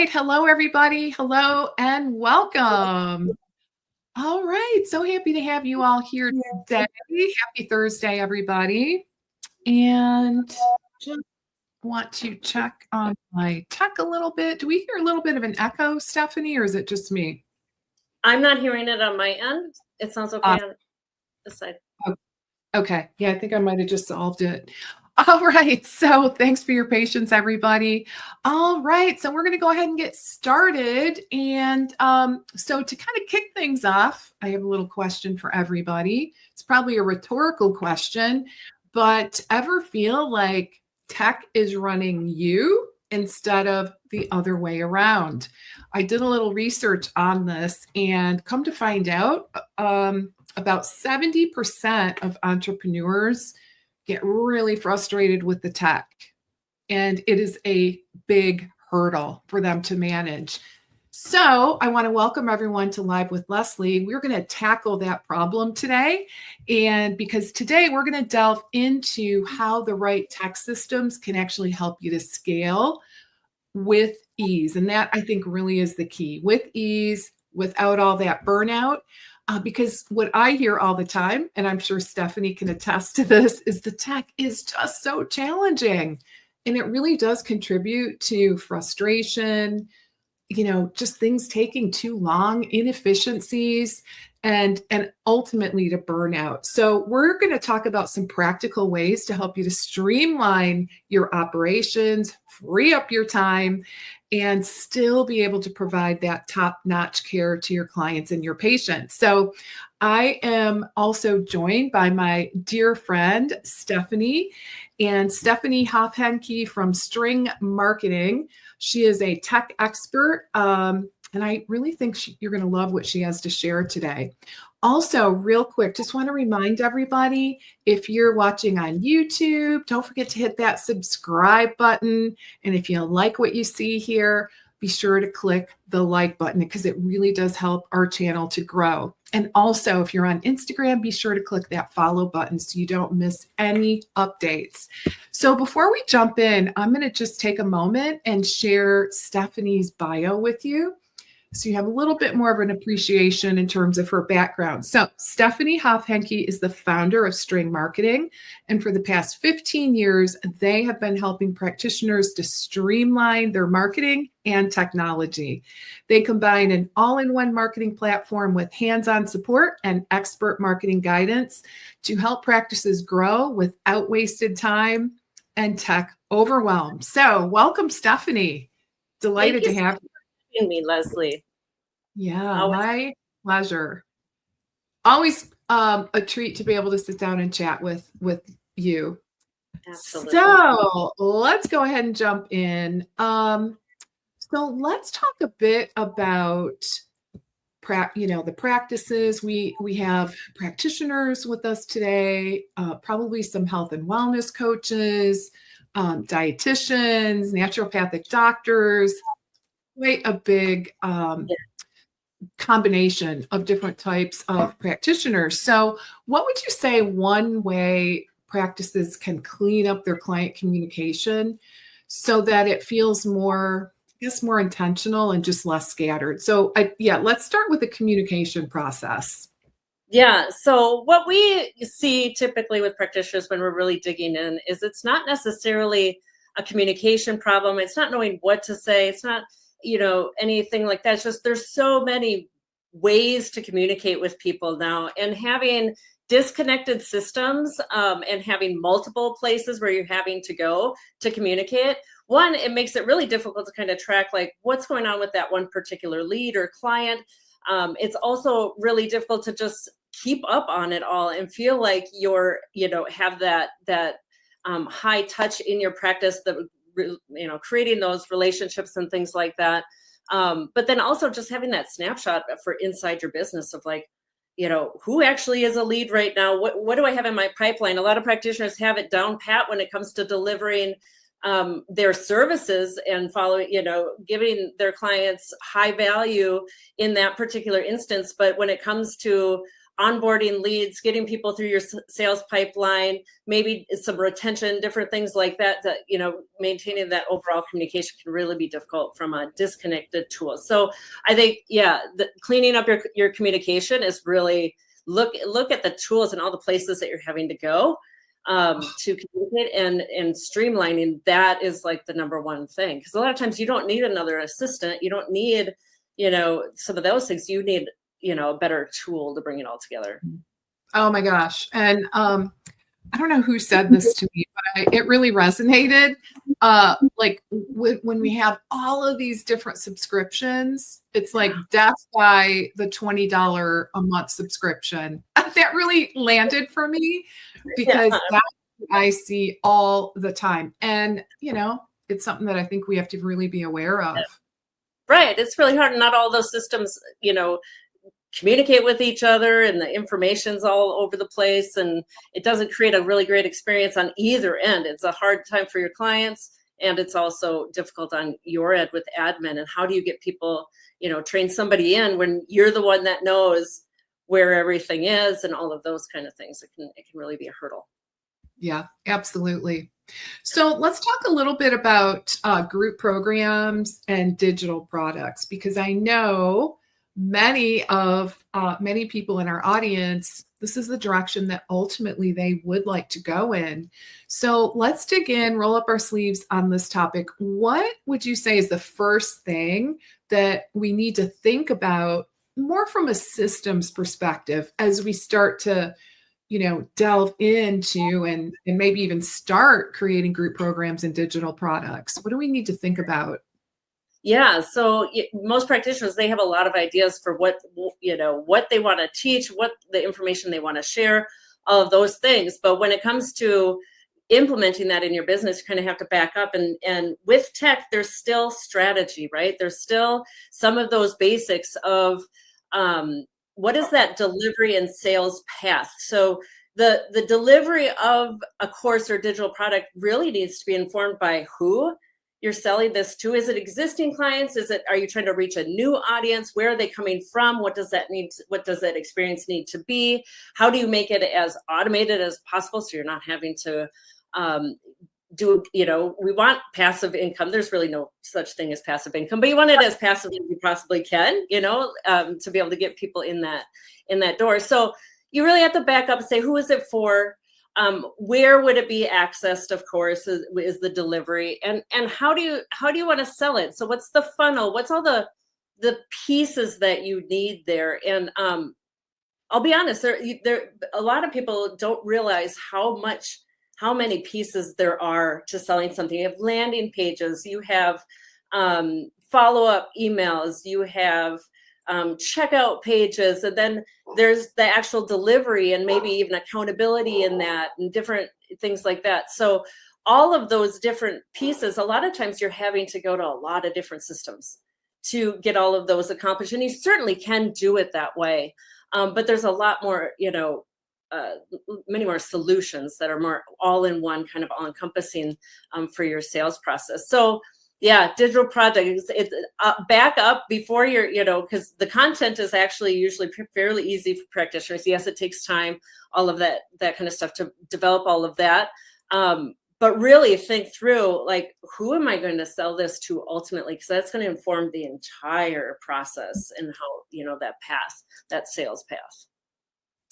right. Hello, everybody. Hello and welcome. All right. So happy to have you all here today. Happy Thursday, everybody. And just want to check on my tech a little bit. Do we hear a little bit of an echo, Stephanie, or is it just me? I'm not hearing it on my end. It sounds okay on this side. Okay. Yeah, I think I might have just solved it. All right. So thanks for your patience, everybody. All right. So we're going to go ahead and get started. And so to kind of kick things off, I have a little question for everybody. It's probably a rhetorical question, but ever feel like tech is running you instead of the other way around? I did a little research on this and come to find out about 70% of entrepreneurs get really frustrated with the tech, and it is a big hurdle for them to manage. So I want to welcome everyone to Live with Lesli. We're going to tackle that problem today. And because today we're going to delve into how the right tech systems can actually help you to scale with ease. And that, I think, really is the key. With ease, without all that burnout. Because what I hear all the time, and I'm sure Stephanie can attest to this, is the tech is just so challenging. And it really does contribute to frustration, just things taking too long, inefficiencies, and ultimately to burnout. So we're going to talk about some practical ways to help you to streamline your operations, free up your time, and still be able to provide that top-notch care to your clients and your patients. So I am also joined by my dear friend, Stephanie, and Stephanie Hofhenke from String Marketing. She is a tech expert, and I really think you're going to love what she has to share today. Also, real quick, just want to remind everybody, if you're watching on YouTube, don't forget to hit that subscribe button. And if you like what you see here, be sure to click the like button because it really does help our channel to grow. And also, if you're on Instagram, be sure to click that follow button so you don't miss any updates. So before we jump in, I'm going to just take a moment and share Stephanie's bio with you, so you have a little bit more of an appreciation in terms of her background. So Stephanie Hofhenke is the founder of String Marketing. And for the past 15 years, they have been helping practitioners to streamline their marketing and technology. They combine an all-in-one marketing platform with hands-on support and expert marketing guidance to help practices grow without wasted time and tech overwhelm. So welcome, Stephanie. Delighted to have you. Me, Lesli. Yeah, my pleasure. Always a treat to be able to sit down and chat with you. Absolutely. So let's go ahead and jump in. So let's talk a bit about the practices. We have practitioners with us today, probably some health and wellness coaches, dietitians, naturopathic doctors. Quite a big combination of different types of practitioners. So what would you say one way practices can clean up their client communication so that it feels more intentional and just less scattered? So let's start with the communication process. Yeah. So what we see typically with practitioners when we're really digging in is it's not necessarily a communication problem. It's not knowing what to say. It's not anything like that. It's just there's so many ways to communicate with people now, and having disconnected systems and having multiple places where you're having to go to communicate. One, it makes it really difficult to kind of track like what's going on with that one particular lead or client. It's also really difficult to just keep up on it all and feel like you're, have that high touch in your practice that creating those relationships and things like that. But then also just having that snapshot for inside your business of like, who actually is a lead right now? What do I have in my pipeline? A lot of practitioners have it down pat when it comes to delivering their services and following, giving their clients high value in that particular instance. But when it comes to onboarding leads, getting people through your sales pipeline, maybe some retention, different things like that, maintaining that overall communication can really be difficult from a disconnected tool. So I think, cleaning up your communication is really look at the tools and all the places that you're having to go to communicate, and streamlining that is like the number one thing. Because a lot of times you don't need another assistant. You don't need, some of those things. You need, a better tool to bring it all together. Oh my gosh. And I don't know who said this to me, but it really resonated. Like when we have all of these different subscriptions, it's like death by the $20 a month subscription. That really landed for me because that's what I see all the time. And, it's something that I think we have to really be aware of. Right. It's really hard. Not all those systems, communicate with each other, and the information's all over the place, and it doesn't create a really great experience on either end. It's a hard time for your clients, and it's also difficult on your end with admin. And how do you get people, train somebody in when you're the one that knows where everything is and all of those kind of things? It can really be a hurdle. Yeah, absolutely. So let's talk a little bit about group programs and digital products, because I know many people in our audience, this is the direction that ultimately they would like to go in. So let's dig in, roll up our sleeves on this topic. What would you say is the first thing that we need to think about more from a systems perspective as we start to, delve into and maybe even start creating group programs and digital products? What do we need to think about? Yeah. So most practitioners, they have a lot of ideas for what they want to teach, what the information they want to share, all of those things. But when it comes to implementing that in your business, you kind of have to back up. And with tech, there's still strategy, right? There's still some of those basics of what is that delivery and sales path. So the delivery of a course or digital product really needs to be informed by who you're selling this to. Is it existing clients? Are you trying to reach a new audience? Where are they coming from? What does that experience need to be? How do you make it as automated as possible so you're not having to we want passive income. There's really no such thing as passive income, but you want it as passive as you possibly can, to be able to get people in that door. So you really have to back up and say, who is it for? Where would it be accessed? Of course, is the delivery, and how do you want to sell it? So what's the funnel? What's all the pieces that you need there? And I'll be honest, there a lot of people don't realize how many pieces there are to selling something. You have landing pages, you have follow-up emails, you have checkout pages, and then there's the actual delivery and maybe even accountability in that and different things like that. So all of those different pieces, a lot of times you're having to go to a lot of different systems to get all of those accomplished. And you certainly can do it that way. But there's a lot more, many more solutions that are more all-in-one, kind of all-encompassing for your sales process. So yeah, digital projects, it's back up before you're, because the content is actually usually fairly easy for practitioners. Yes, it takes time, all of that kind of stuff to develop all of that. But really think through, like, who am I going to sell this to ultimately? Because that's going to inform the entire process and how, that sales path.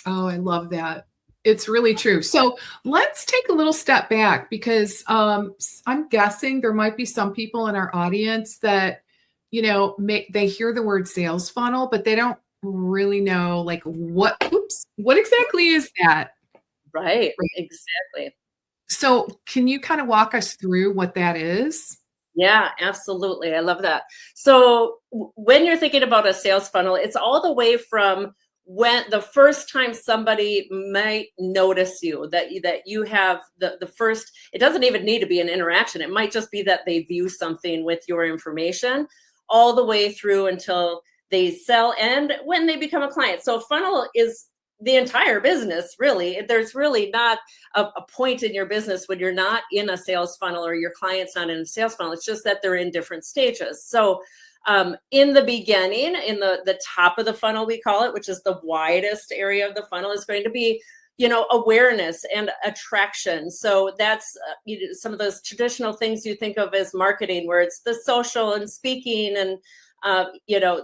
Oh, I love that. It's really true. So let's take a little step back, because I'm guessing there might be some people in our audience that, they hear the word sales funnel, but they don't really know, like, what exactly is that? Right. Exactly. So can you kind of walk us through what that is? Yeah, absolutely. I love that. So when you're thinking about a sales funnel, it's all the way from when the first time somebody might notice you, that you have the first, it doesn't even need to be an interaction. It might just be that they view something with your information, all the way through until they sell and when they become a client. So funnel is the entire business, really. There's really not a point in your business when you're not in a sales funnel or your client's not in a sales funnel. It's just that they're in different stages. So In the beginning, in the top of the funnel, we call it, which is the widest area of the funnel, is going to be, awareness and attraction. So that's some of those traditional things you think of as marketing, where it's the social and speaking and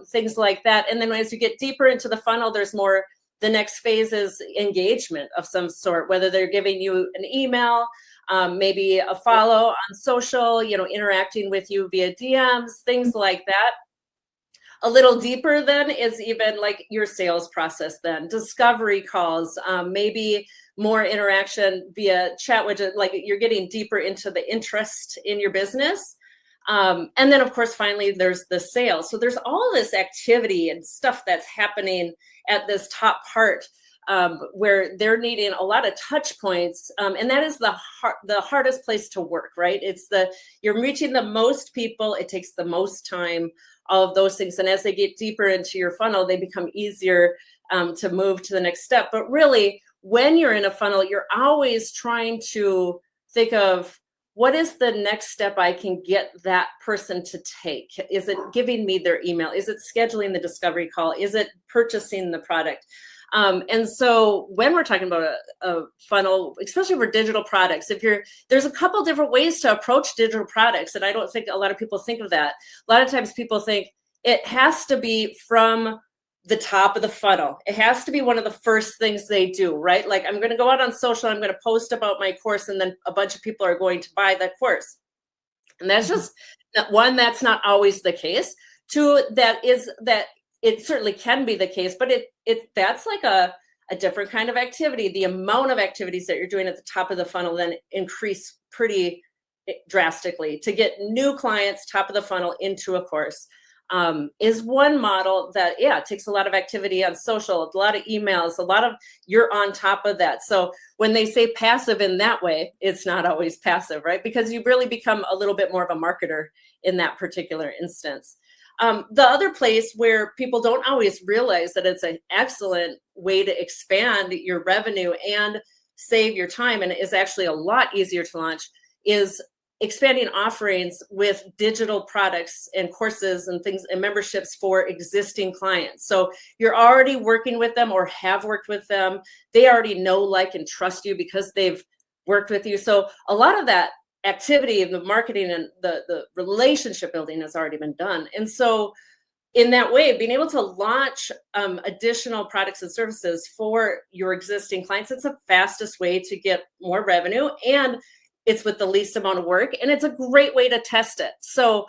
things like that. And then as you get deeper into the funnel, there's more. The next phase is engagement of some sort, whether they're giving you an email, maybe a follow on social, interacting with you via DMs, things like that. A little deeper then is even like your sales process, then discovery calls, maybe more interaction via chat widget, like you're getting deeper into the interest in your business. And then of course, finally, there's the sale. So there's all this activity and stuff that's happening at this top part, where they're needing a lot of touch points. And that is the hardest place to work, right? You're reaching the most people. It takes the most time, all of those things. And as they get deeper into your funnel, they become easier to move to the next step. But really, when you're in a funnel, you're always trying to think of, what is the next step I can get that person to take? Is it giving me their email? Is it scheduling the discovery call? Is it purchasing the product? And so when we're talking about a funnel, especially for digital products, there's a couple different ways to approach digital products. And I don't think a lot of people think of that. A lot of times people think it has to be from the top of the funnel. It has to be one of the first things they do, right? Like, I'm going to go out on social, I'm going to post about my course, and then a bunch of people are going to buy that course. And that's just one, that's not always the case. Two, that it certainly can be the case, but that's like a different kind of activity. The amount of activities that you're doing at the top of the funnel then increase pretty drastically to get new clients, top of the funnel, into a course. Is one model that, it takes a lot of activity on social, a lot of emails, you're on top of that. So when they say passive in that way, it's not always passive, right? Because you really become a little bit more of a marketer in that particular instance. The other place where people don't always realize that it's an excellent way to expand your revenue and save your time, and it is actually a lot easier to launch, is expanding offerings with digital products and courses and things and memberships for existing clients. So you're already working with them or have worked with them. They already know, like, and trust you because they've worked with you. So a lot of that activity of the marketing and the relationship building has already been done. And so in that way, being able to launch additional products and services for your existing clients, it's the fastest way to get more revenue, and it's with the least amount of work, and it's a great way to test it. So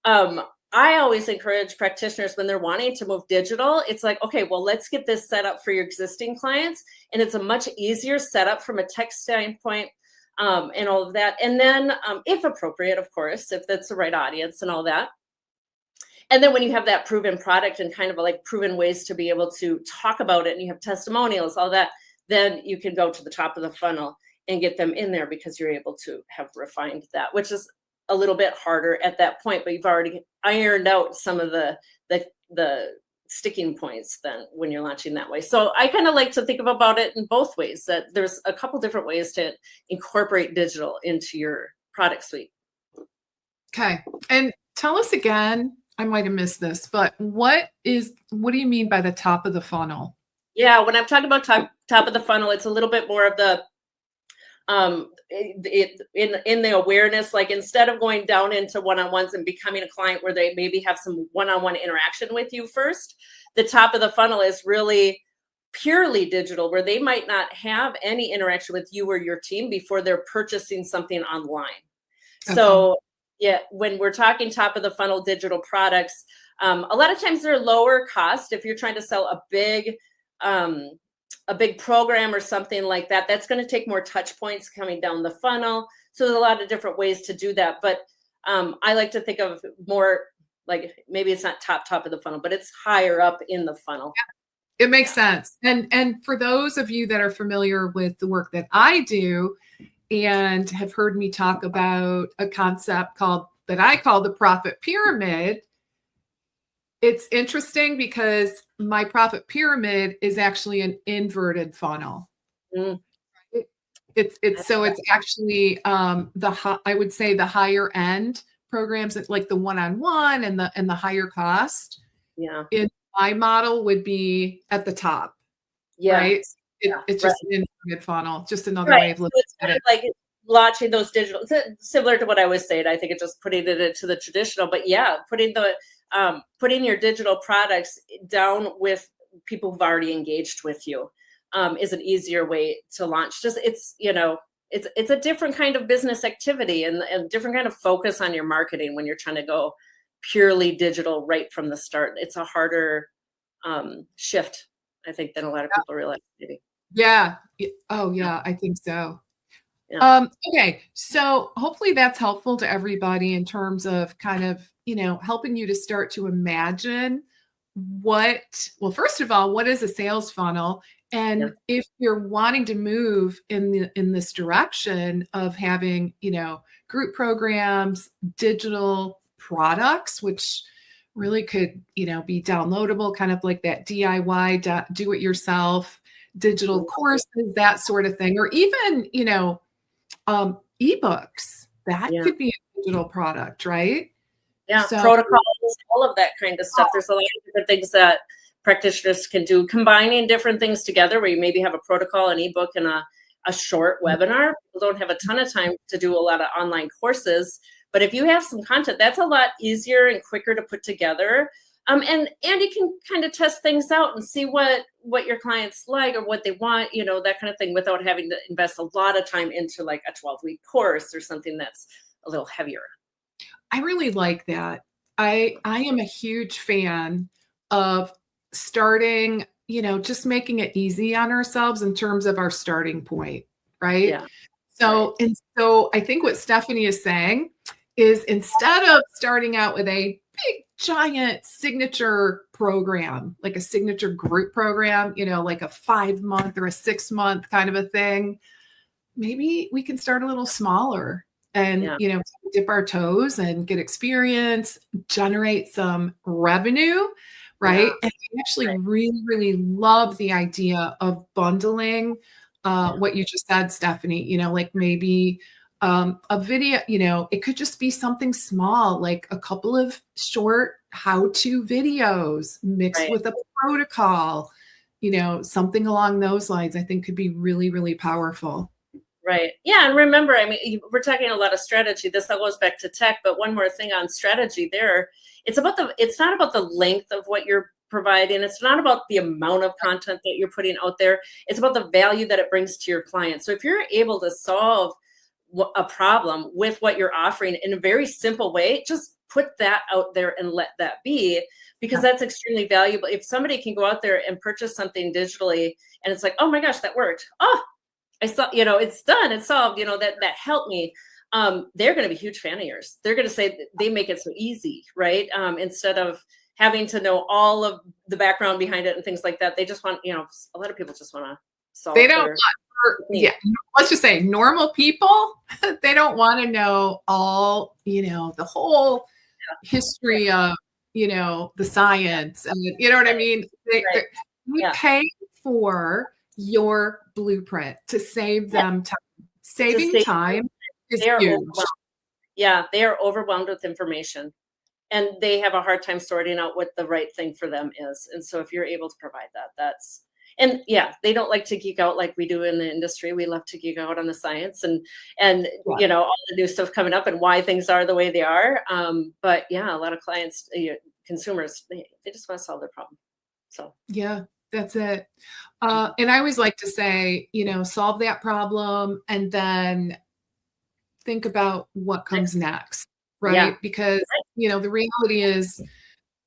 I always encourage practitioners when they're wanting to move digital, it's like, okay, well, let's get this set up for your existing clients. And it's a much easier setup from a tech standpoint, and all of that. And then if appropriate, of course, if that's the right audience and all that. And then when you have that proven product and kind of like proven ways to be able to talk about it, and you have testimonials, all that, then you can go to the top of the funnel and get them in there because you're able to have refined that, which is a little bit harder at that point, but you've already ironed out some of the sticking points then when you're launching that way. So I kind of like to think about it in both ways, that there's a couple different ways to incorporate digital into your product suite. Okay. And tell us again, I might have missed this, but what do you mean by the top of the funnel? Yeah, when I'm talking about top of the funnel, it's a little bit more of the in the awareness, like instead of going down into one-on-ones and becoming a client where they maybe have some one-on-one interaction with you first, the top of the funnel is really purely digital, where they might not have any interaction with you or your team before they're purchasing something online. Okay. So yeah, when we're talking top of the funnel digital products, a lot of times they're lower cost. If you're trying to sell a big program or something like that, that's going to take more touch points coming down the funnel. So there's a lot of different ways to do that. But I like to think of more like, maybe it's not top of the funnel, but it's higher up in the funnel. Yeah, it makes sense. And for those of you that are familiar with the work that I do and have heard me talk about a concept that I call the profit pyramid, it's interesting because my profit pyramid is actually an inverted funnel. Mm. So it's actually I would say the higher end programs that like the one-on-one and the higher cost. Yeah. In my model would be at the top, Yeah. right? Yeah, It's just an infinite funnel, just another right. way of So looking it's at kind it. of like launching those digital, similar to what I was saying. I think it's just putting it into the traditional, but yeah, putting your digital products down with people who've already engaged with you is an easier way to launch. Just it's a different kind of business activity and a different kind of focus on your marketing when you're trying to go purely digital right from the start. It's a harder shift, I think, than a lot of people realize. Maybe. Yeah. Oh, yeah, I think so. Yeah. Okay, so hopefully that's helpful to everybody in terms of kind of, helping you to start to imagine well, first of all, what is a sales funnel? Yeah. And if you're wanting to move in this direction of having, group programs, digital products, which really could, be downloadable, kind of like that DIY, do it yourself, digital courses, that sort of thing, or even, ebooks, that Yeah. could be a digital product, right? Yeah, So, protocols, all of that kind of stuff. There's a lot of different things that practitioners can do, combining different things together where you maybe have a protocol, an ebook, and a short webinar. People don't have a ton of time to do a lot of online courses, but if you have some content, that's a lot easier and quicker to put together. And you can kind of test things out and see what your clients like or what they want, that kind of thing, without having to invest a lot of time into like a 12-week course or something that's a little heavier. I really like that. I am a huge fan of starting, just making it easy on ourselves in terms of our starting point, right? Yeah. So, and so I think what Stephanie is saying is instead of starting out with a big giant signature program, like a signature group program, like a 5-month or a 6-month kind of a thing, maybe we can start a little smaller and, dip our toes and get experience, generate some revenue, right? And I actually really, really love the idea of bundling what you just said, Stephanie, like maybe a video, it could just be something small, like a couple of short how-to videos mixed with a protocol, something along those lines, I think could be really, really powerful. Right. Yeah. And remember, I mean, we're talking a lot of strategy. This all goes back to tech, but one more thing on strategy there. It's not about the length of what you're providing. It's not about the amount of content that you're putting out there. It's about the value that it brings to your clients. So if you're able to solve a problem with what you're offering in a very simple way, just put that out there and let that be, because that's extremely valuable. If somebody can go out there and purchase something digitally and it's like, oh my gosh, that worked. Oh, I saw, it's done, it's solved, that helped me. They're going to be a huge fan of yours. They're going to say they make it so easy, right? Instead of having to know all of the background behind it and things like that. They just want, a lot of people just want to solve. They don't let's just say normal people, they don't want to know all, the whole history of, the science and you know what I mean? We pay for your blueprint to save them time. Saving time is huge. Yeah, they are overwhelmed with information and they have a hard time sorting out what the right thing for them is. And so if you're able to provide that, they don't like to geek out like we do in the industry. We love to geek out on the science and all the new stuff coming up and why things are the way they are. But yeah, a lot of clients, consumers, they just want to solve their problem. So yeah. That's it. And I always like to say, solve that problem and then think about what comes next, right? Yeah. Because, the reality is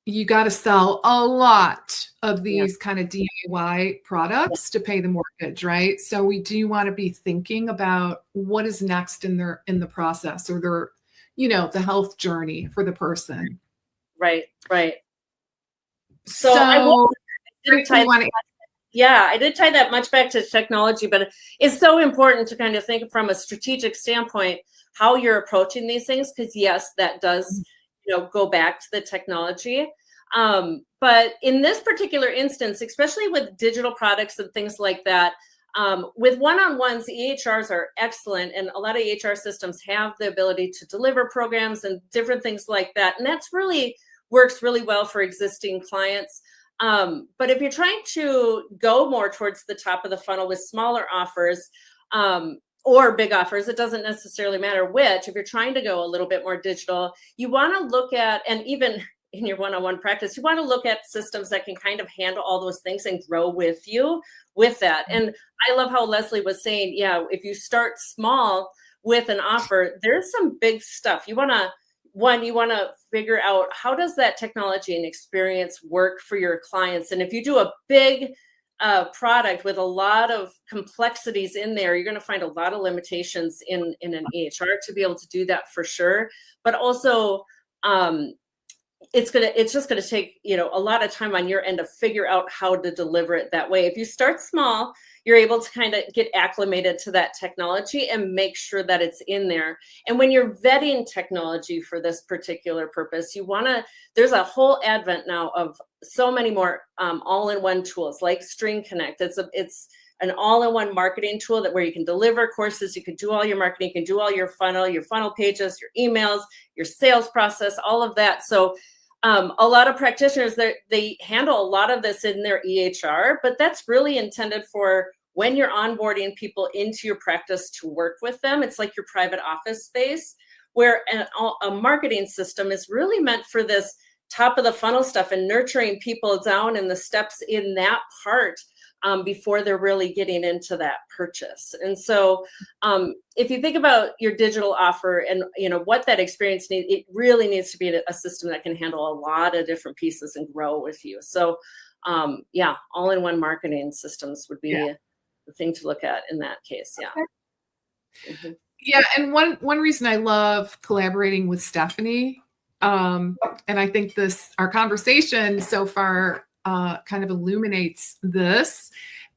you got to sell a lot of these kind of DIY products to pay the mortgage, right? So we do want to be thinking about what is next in the process or their, the health journey for the person. Right. So I did tie that much back to technology, but it's so important to kind of think from a strategic standpoint how you're approaching these things, because yes, that does go back to the technology. But in this particular instance, especially with digital products and things like that, With one-on-ones, EHRs are excellent, and a lot of EHR systems have the ability to deliver programs and different things like that. And that's really works really well for existing clients. But if you're trying to go more towards the top of the funnel with smaller offers, or big offers, it doesn't necessarily matter which. If you're trying to go a little bit more digital, you want to look at, and even in your one-on-one practice, you want to look at systems that can kind of handle all those things and grow with you with that. And I love how Leslie was saying, yeah, if you start small with an offer, there's some big stuff. You want to figure out, how does that technology and experience work for your clients? And if you do a big product with a lot of complexities in there, you're going to find a lot of limitations in an EHR to be able to do that for sure. But also, it's just going to take, a lot of time on your end to figure out how to deliver it that way. If you start small, you're able to kind of get acclimated to that technology and make sure that it's in there. And when you're vetting technology for this particular purpose, there's a whole advent now of so many more all-in-one tools like Stream Connect. It's an all-in-one marketing tool where you can deliver courses, you can do all your marketing, you can do all your funnel pages, your emails, your sales process, all of that. So a lot of practitioners, they handle a lot of this in their EHR, but that's really intended for when you're onboarding people into your practice to work with them. It's like your private office space, where a marketing system is really meant for this top of the funnel stuff and nurturing people down in the steps in that part before they're really getting into that purchase. And so if you think about your digital offer and what that experience needs, it really needs to be a system that can handle a lot of different pieces and grow with you. So all-in-one marketing systems would be the thing to look at in that case. Yeah. Okay. Mm-hmm. Yeah. And one reason I love collaborating with Stephanie, and I think our conversation so far kind of illuminates this,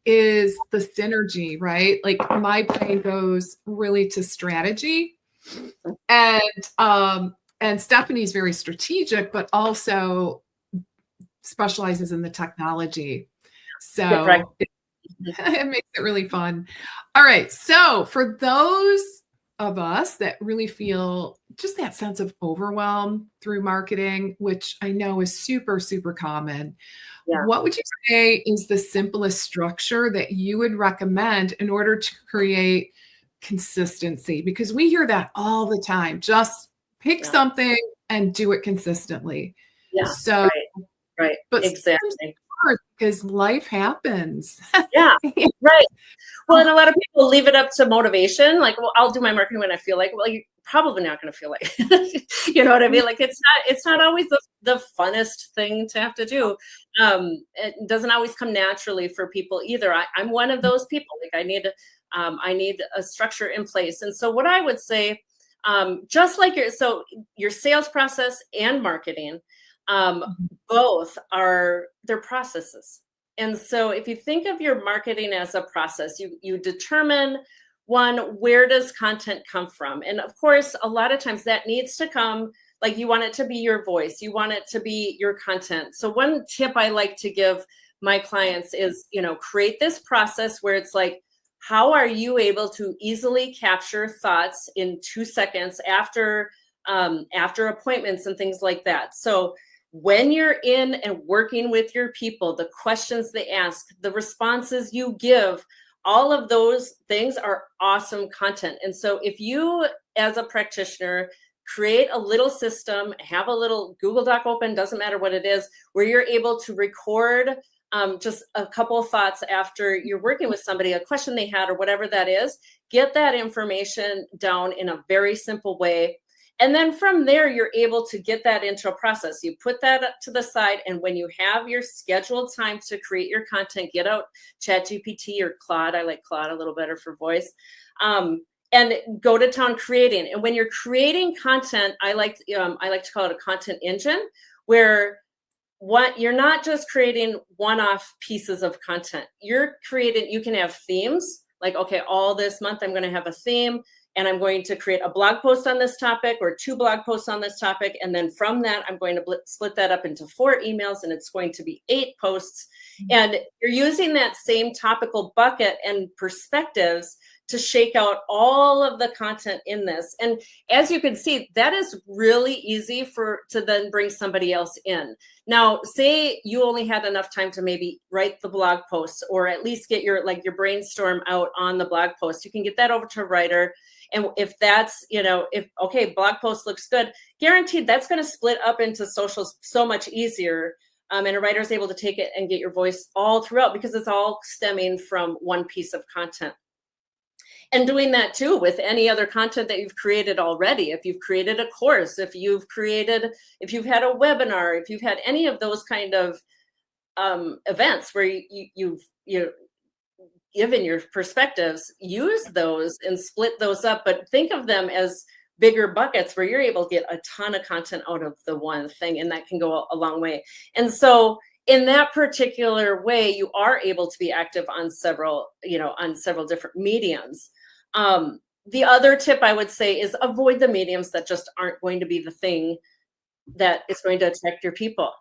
is the synergy, right? Like my brain goes really to strategy, and Stephanie's very strategic, but also specializes in the technology. So right. It makes it really fun. All right. So for those of us that really feel just that sense of overwhelm through marketing, which I know is super, super common, what would you say is the simplest structure that you would recommend in order to create consistency? Because we hear that all the time. Just pick something and do it consistently. Yeah. So, right. But exactly. Because life happens. Yeah. Right. Well, and a lot of people leave it up to motivation. Like, well, I'll do my marketing when I feel like. Well, you're probably not going to feel like. You know what I mean? Like, it's not always the funnest thing to have to do. It doesn't always come naturally for people either. I'm one of those people. Like, I need a structure in place. And so, what I would say, just like your sales process and marketing, both they're processes. And so if you think of your marketing as a process, you determine, one, where does content come from? And of course, a lot of times that needs to come, like you want it to be your voice, you want it to be your content. So one tip I like to give my clients is, create this process where it's like, how are you able to easily capture thoughts in 2 seconds after appointments and things like that? So when you're in and working with your people, the questions they ask, the responses you give, all of those things are awesome content. And so if you, as a practitioner, create a little system, have a little Google Doc open, doesn't matter what it is, where you're able to record just a couple of thoughts after you're working with somebody, a question they had or whatever that is, get that information down in a very simple way. And then from there, you're able to get that into a process. You put that up to the side. And when you have your scheduled time to create your content, get out ChatGPT or Claude. I like Claude a little better for voice. And go to town creating. And when you're creating content, I like to call it a content engine, where you're not just creating one-off pieces of content. You can have themes. Like, okay, all this month I'm going to have a theme. and I'm going to create a blog post on this topic or 2 blog posts on this topic. And then from that, I'm going to split that up into 4 emails, and it's going to be 8 posts. And you're using that same topical bucket and perspectives to shake out all of the content in this. And as you can see, that is really easy to then bring somebody else in. Now, say you only had enough time to maybe write the blog post, or at least get your brainstorm out on the blog post. You can get that over to a writer. And if that's, okay, blog post looks good, guaranteed that's going to split up into socials so much easier. And a writer is able to take it and get your voice all throughout, because it's all stemming from one piece of content. And doing that too with any other content that you've created already. If you've created a course, if you've had a webinar, if you've had any of those kind of events where you've given your perspectives, use those and split those up, but think of them as bigger buckets where you're able to get a ton of content out of the one thing, and that can go a long way. And so in that particular way, you are able to be active on several different mediums. The other tip I would say is avoid the mediums that just aren't going to be the thing that is going to attract your people.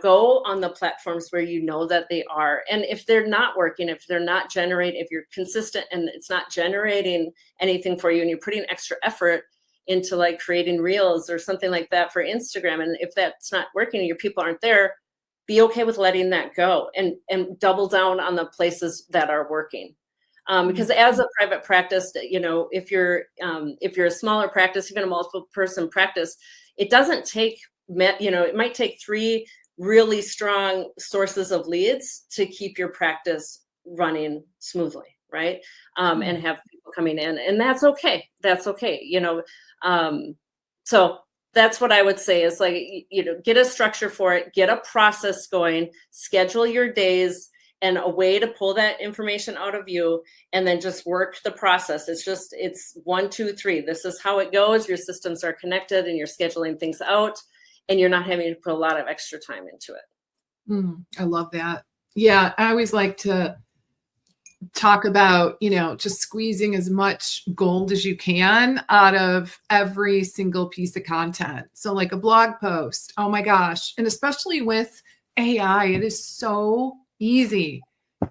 Go on the platforms where you know that they are. And if they're not working, if you're consistent and it's not generating anything for you, and you're putting extra effort into like creating reels or something like that for Instagram, and if that's not working and your people aren't there, be okay with letting that go and double down on the places that are working. Because as a private practice, if you're a smaller practice, even a multiple person practice, it doesn't take, it might take 3 really strong sources of leads to keep your practice running smoothly, right? And have people coming in, and that's okay. That's okay. So that's what I would say is get a structure for it, get a process going, schedule your days and a way to pull that information out of you, and then just work the process. It's 1, 2, 3. This is how it goes. Your systems are connected and you're scheduling things out, and you're not having to put a lot of extra time into it. I love that. Yeah. I always like to talk about, just squeezing as much gold as you can out of every single piece of content. So like a blog post, oh my gosh. And especially with AI, it is so easy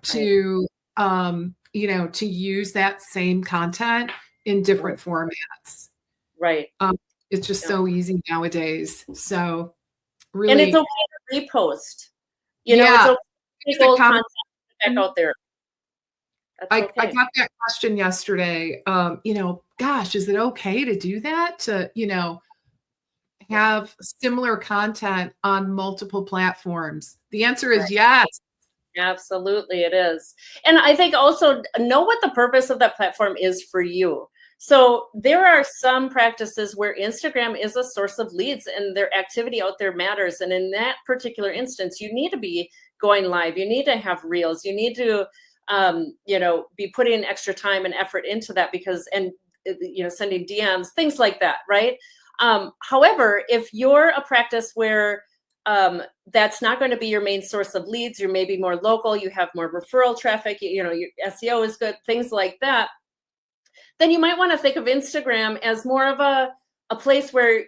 to, to use that same content in different formats. Right. It's just so easy nowadays. So really. And it's okay to repost. It's okay to get content back out there. I got that question yesterday. Gosh, is it okay to do that? To, have similar content on multiple platforms? The answer is yes. Absolutely, it is. And I think also know what the purpose of that platform is for you. So there are some practices where Instagram is a source of leads and their activity out there matters. And in that particular instance, you need to be going live. You need to have reels. You need to be putting extra time and effort into that sending DMs, things like that, right? However, if you're a practice where that's not going to be your main source of leads, you're maybe more local, you have more referral traffic, your SEO is good, things like that, then you might want to think of Instagram as more of a place where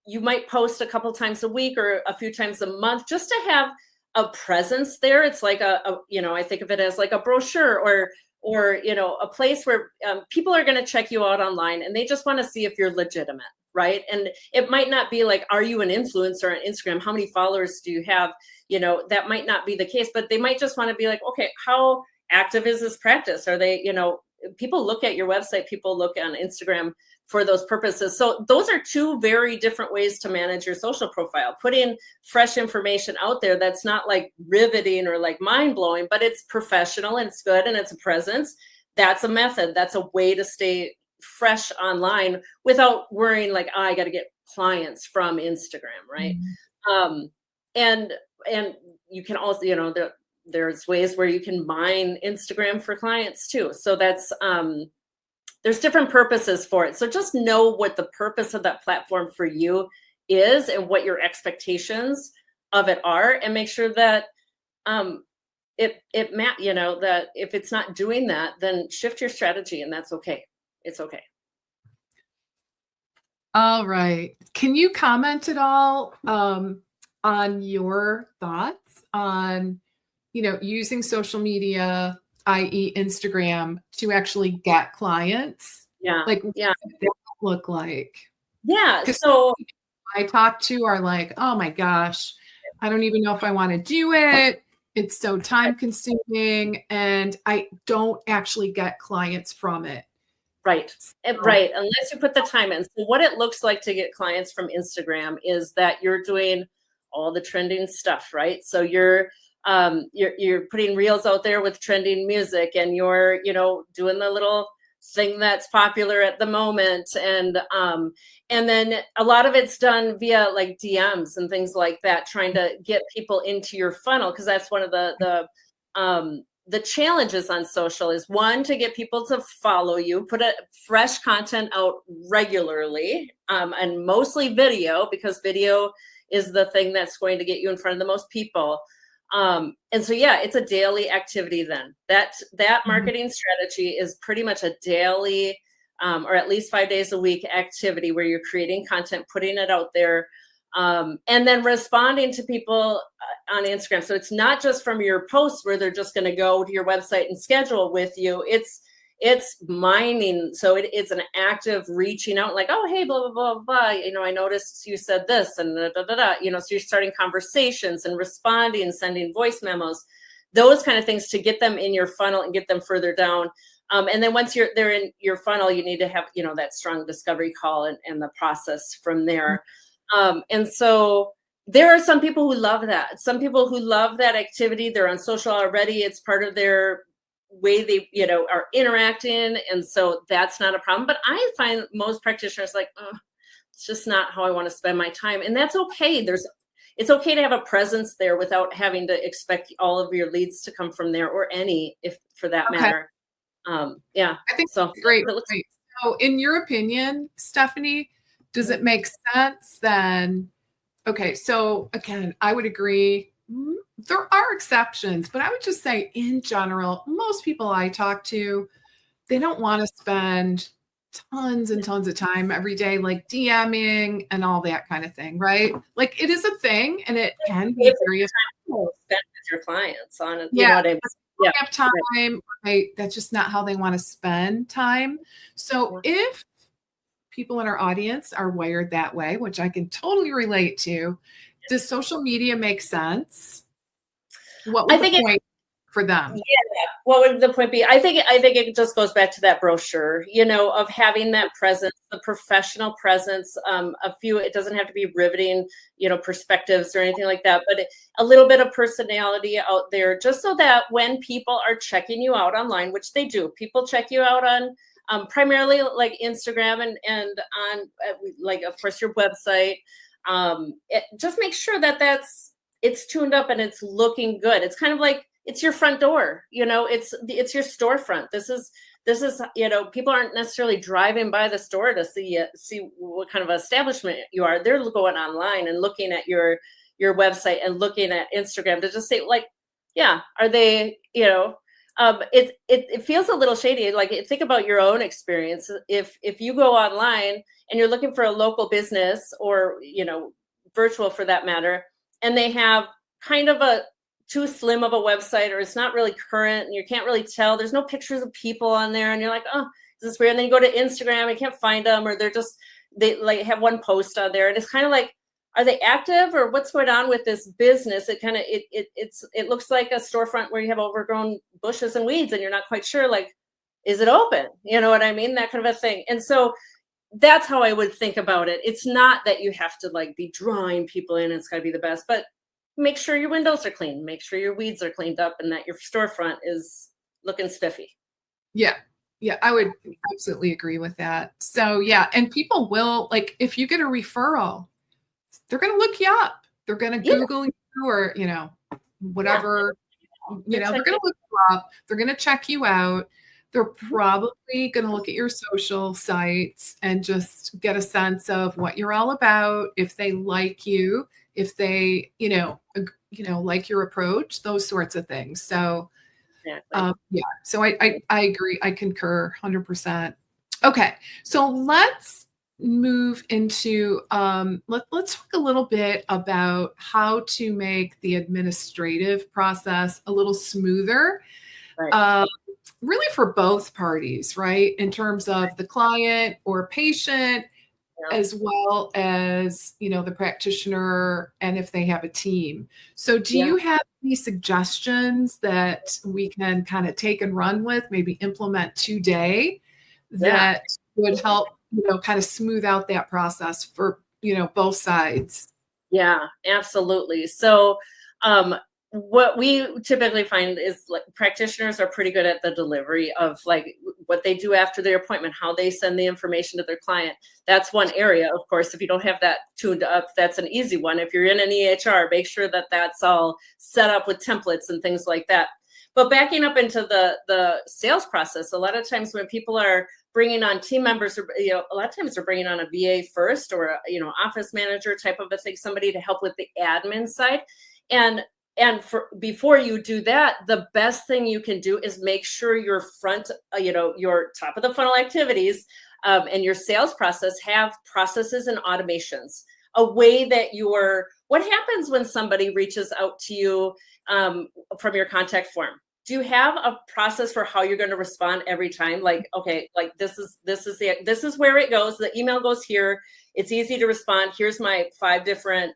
you might post a couple times a week or a few times a month just to have a presence there. It's like I think of it as like a brochure or a place where people are going to check you out online and they just want to see if you're legitimate, right? And it might not be like, are you an influencer on Instagram? How many followers do you have? That might not be the case, but they might just want to be like, okay, how active is this practice? Are they, people look at your website, people look on Instagram for those purposes. So those are 2 very different ways to manage your social profile. Putting fresh information out there that's not like riveting or like mind-blowing, but it's professional and it's good and it's a presence. That's a method. That's a way to stay fresh online without worrying like, I got to get clients from Instagram, right? Mm-hmm. And you can also, there's ways where you can mine Instagram for clients too. So that's, there's different purposes for it. So just know what the purpose of that platform for you is and what your expectations of it are, and make sure that that if it's not doing that, then shift your strategy, and that's okay. It's okay. All right. Can you comment at all on your thoughts on, using social media, i.e. Instagram, to actually get clients? Yeah. Like, what Yeah. does that look like? Yeah. Because So I talk to are like, oh my gosh, I don't even know if I want to do it. It's so time consuming and I don't actually get clients from it. right. So, Right. Unless you put the time in. So what it looks like to get clients from Instagram is that you're doing all the trending stuff, right? So you're putting reels out there with trending music, and you're, doing the little thing that's popular at the moment. And then a lot of it's done via like DMs and things like that, trying to get people into your funnel, because that's one of the challenges on social is, one, to get people to follow you, put a fresh content out regularly, and mostly video, because video is the thing that's going to get you in front of the most people. And so, yeah, it's a daily activity then. That marketing strategy is pretty much a daily, or at least 5 days a week activity where you're creating content, putting it out there, and then responding to people on Instagram. So it's not just from your posts where they're just going to go to your website and schedule with you. It's mining. So it's an active reaching out, like, oh, hey, blah, blah, blah, blah. I noticed you said this and da, da, da, da. So you're starting conversations and responding, sending voice memos, those kind of things to get them in your funnel and get them further down. And then once they're in your funnel, you need to have, that strong discovery call and the process from there. And so there are some people who love that. Some people who love that activity. They're on social already. It's part of their way they, are interacting. And so that's not a problem. But I find most practitioners like, oh, it's just not how I want to spend my time. And that's okay. It's okay to have a presence there without having to expect all of your leads to come from there, or any, if for that matter. Yeah. I think So that's great. Great. So in your opinion, Stephanie, does it make sense then? Okay, so again, I would agree. There are exceptions, but I would just say in general, most people I talk to, they don't want to spend tons and tons of time every day, like DMing and all that kind of thing, right? Like it is a thing and it can be very spend with your clients on it. Yeah. You know what I mean? Yeah. Have time. Right. That's just not how they want to spend time. So if people in our audience are wired that way, which I can totally relate to, does social media make sense? What would the point for them? Yeah. What would the point be? I think it just goes back to that brochure, of having that presence, the professional presence. It doesn't have to be riveting, perspectives or anything like that, but a little bit of personality out there, just so that when people are checking you out online, which they do, people check you out on primarily like Instagram and on like, of course, your website. Just make sure that it's tuned up and it's looking good. It's kind of like, it's your front door, it's your storefront. This is, people aren't necessarily driving by the store to see what kind of establishment you are. They're going online and looking at your website and looking at Instagram to just say, like, yeah, are they, it feels a little shady. Like, think about your own experience. If you go online and you're looking for a local business, or, virtual for that matter, and they have kind of a too slim of a website, or it's not really current and you can't really tell, there's no pictures of people on there, and you're like, oh, this is weird. And then you go to Instagram, you can't find them, or they like have one post on there, and it's kind of like, are they active, or what's going on with this business? It kind of, it looks like a storefront where you have overgrown bushes and weeds, and you're not quite sure, like, is it open? You know what I mean? That kind of a thing. And so that's how I would think about it. It's not that you have to like be drawing people in, it's got to be the best, but make sure your windows are clean, make sure your weeds are cleaned up, and that your storefront is looking spiffy. Yeah. Yeah, I would absolutely agree with that. So yeah, and people will, like, if you get a referral, they're going to look you up. They're going to Google you, or, whatever, they're going to look you up. They're going to check you out. They're probably going to look at your social sites and just get a sense of what you're all about. If they like you, if they, like your approach, those sorts of things. So, yeah. So I agree. I concur 100%. Okay. So let's move into let's talk a little bit about how to make the administrative process a little smoother, Right. really for both parties, right? In terms of the client or patient, Yeah. as well as, the practitioner, and if they have a team. So do you have any suggestions that we can kind of take and run with, maybe implement today, that would help, kind of smooth out that process for, both sides? Yeah, absolutely. So, what we typically find is like practitioners are pretty good at the delivery of like what they do after their appointment, how they send the information to their client. That's one area, of course. If you don't have that tuned up, that's an easy one. If you're in an EHR, make sure that that's all set up with templates and things like that. But backing up into the sales process, a lot of times when people are bringing on team members, or a lot of times they're bringing on a VA first, or office manager type of a thing, somebody to help with the admin side. And before you do that, the best thing you can do is make sure your front, your top of the funnel activities and your sales process have processes and automations. A way that what happens when somebody reaches out to you from your contact form? Do you have a process for how you're going to respond every time? Like, okay, like this is where it goes. The email goes here. It's easy to respond. Here's my 5 different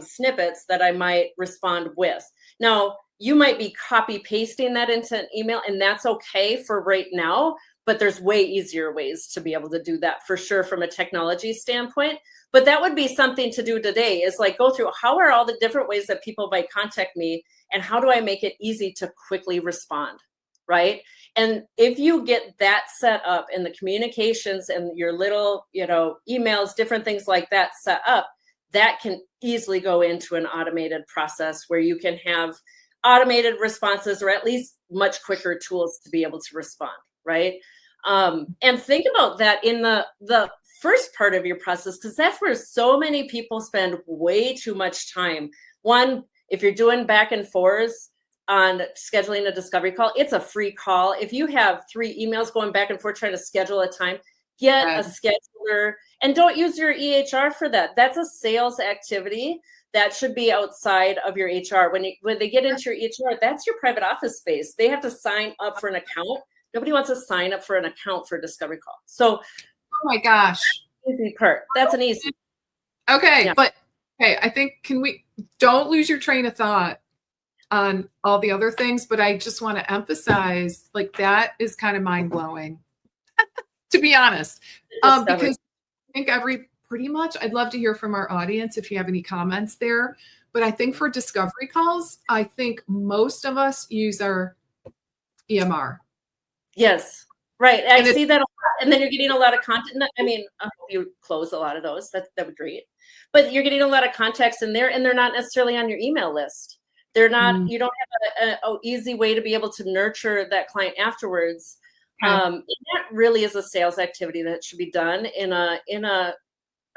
snippets that I might respond with. Now, you might be copy pasting that into an email, and that's okay for right now, but there's way easier ways to be able to do that for sure from a technology standpoint. But that would be something to do today, is like go through how are all the different ways that people might contact me, and how do I make it easy to quickly respond, right? And if you get that set up in the communications and your little, emails, different things like that set up, that can easily go into an automated process where you can have automated responses, or at least much quicker tools to be able to respond, right? And think about that in the first part of your process, because that's where so many people spend way too much time. One, if you're doing back and forths on scheduling a discovery call, it's a free call. If you have 3 emails going back and forth trying to schedule a time, get a scheduler, and don't use your EHR for that. That's a sales activity that should be outside of your HR. When they get into your EHR, that's your private office space. They have to sign up for an account. Nobody wants to sign up for an account for a discovery call. So, oh my gosh, easy part. That's an easy. Okay, Yeah. but okay, I think don't lose your train of thought on all the other things, but I just want to emphasize, like, that is kind of mind blowing. To be honest, because I think pretty much, I'd love to hear from our audience if you have any comments there. But I think for discovery calls, I think most of us use our EMR. Yes, right. I see that a lot. And then you're getting a lot of content. I mean, I hope you close a lot of those. That would be great. But you're getting a lot of contacts in there, and they're not necessarily on your email list. They're not. You don't have an easy way to be able to nurture that client afterwards. And that really is a sales activity that should be done in a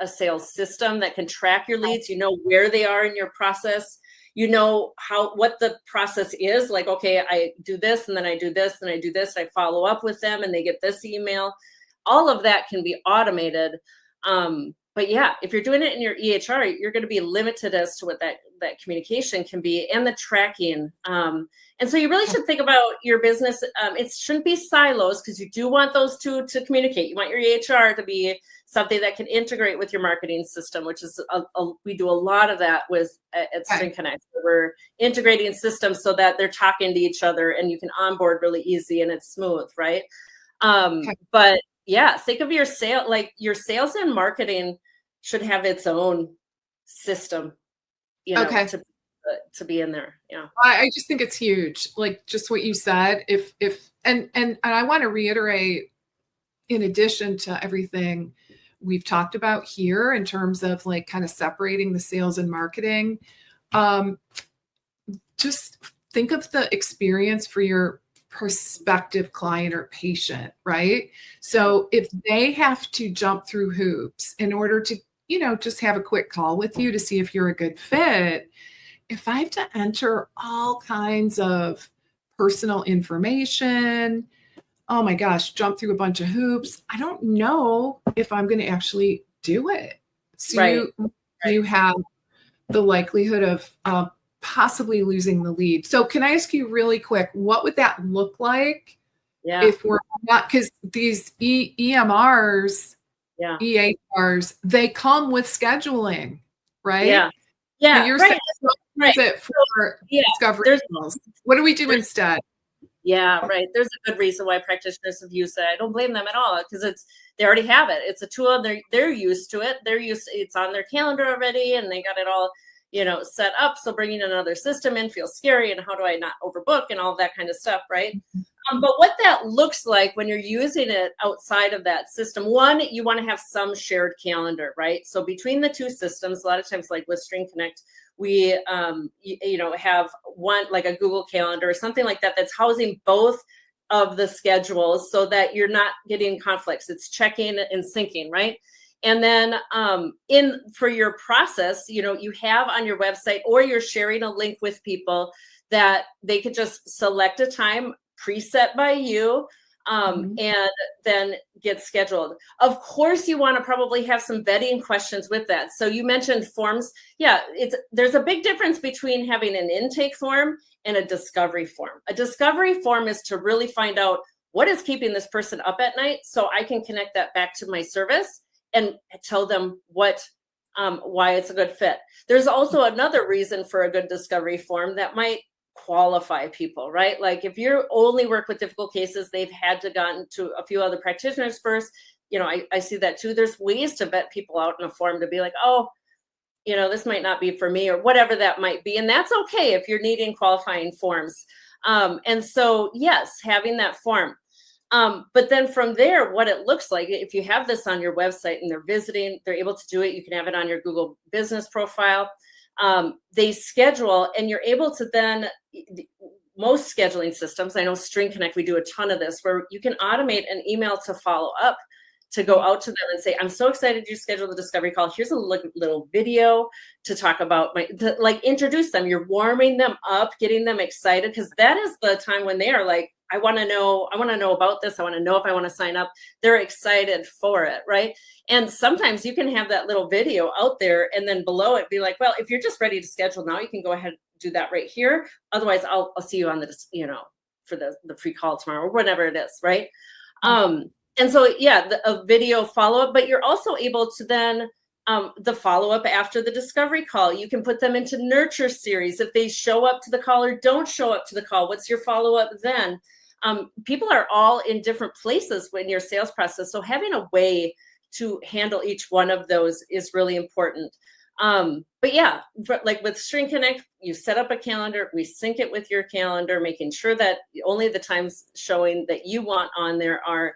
sales system that can track your leads. You know where they are in your process. You know what the process is. Like, okay, I do this, and then I do this, and I do this. I follow up with them, and they get this email. All of that can be automated. But yeah, if you're doing it in your EHR, you're going to be limited as to what that communication can be, and the tracking. And so you really should think about your business. It shouldn't be silos, because you do want those two to communicate. You want your EHR to be something that can integrate with your marketing system, which is we do a lot of that with at String Connect. We're integrating systems so that they're talking to each other, and you can onboard really easy and it's smooth, right? But yeah, think of your sales and marketing should have its own system, to be in there. Yeah. I just think it's huge. Like just what you said, and I want to reiterate, in addition to everything we've talked about here in terms of like kind of separating the sales and marketing, just think of the experience for your prospective client or patient, right? So if they have to jump through hoops in order to, just have a quick call with you to see if you're a good fit, if I have to enter all kinds of personal information, oh my gosh, jump through a bunch of hoops. I don't know if I'm going to actually do it. So Right. you have the likelihood of possibly losing the lead. So can I ask you really quick, what would that look like Yeah. if we're not, because these EMRs, Yeah. EHRs, they come with scheduling, right? Yeah. So Yeah. you're Right. saying Right. use it for Yeah. discovery There's calls. What do we do instead? Yeah, right. There's a good reason why practitioners have used it. I don't blame them at all because they already have it. It's a tool. They're used to it. It's on their calendar already, and they got it all, set up. So bringing another system in feels scary, and how do I not overbook and all that kind of stuff, right? But what that looks like when you're using it outside of that system, one, you want to have some shared calendar, right? So between the two systems, a lot of times, like with String Connect, we have one, like a Google Calendar or something like that, that's housing both of the schedules so that you're not getting conflicts. It's checking and syncing, right? And then for your process, you have on your website, or you're sharing a link with people that they could just select a time preset by you, and then get scheduled. Of course, you want to probably have some vetting questions with that. So you mentioned forms. Yeah, there's a big difference between having an intake form and a discovery form. A discovery form is to really find out what is keeping this person up at night, so I can connect that back to my service and tell them why it's a good fit. There's also another reason for a good discovery form that might qualify people, right? Like if you only work with difficult cases, they've had to gotten to a few other practitioners first. I see that too. There's ways to vet people out in a form to be like, oh, this might not be for me, or whatever that might be. And that's okay if you're needing qualifying forms. And so, yes, having that form. But then from there, what it looks like, if you have this on your website and they're visiting, they're able to do it. You can have it on your Google business profile. They schedule, and you're able to then, most scheduling systems, I know String Connect, we do a ton of this, where you can automate an email to follow up, to go out to them and say, I'm so excited you scheduled the discovery call. Here's a little video to talk about introduce them. You're warming them up, getting them excited, because that is the time when they are like, I want to know about this. I want to know if I want to sign up. They're excited for it, right? And sometimes you can have that little video out there, and then below it be like, well, if you're just ready to schedule now, you can go ahead and do that right here. Otherwise, I'll see you on the, for the free call tomorrow, or whatever it is, right? And so, yeah, a video follow-up, but you're also able to then, the follow-up after the discovery call, you can put them into nurture series. If they show up to the call or don't show up to the call, what's your follow-up then? People are all in different places in your sales process. So having a way to handle each one of those is really important. But yeah, like with String Connect, you set up a calendar, we sync it with your calendar, making sure that only the times showing that you want on there are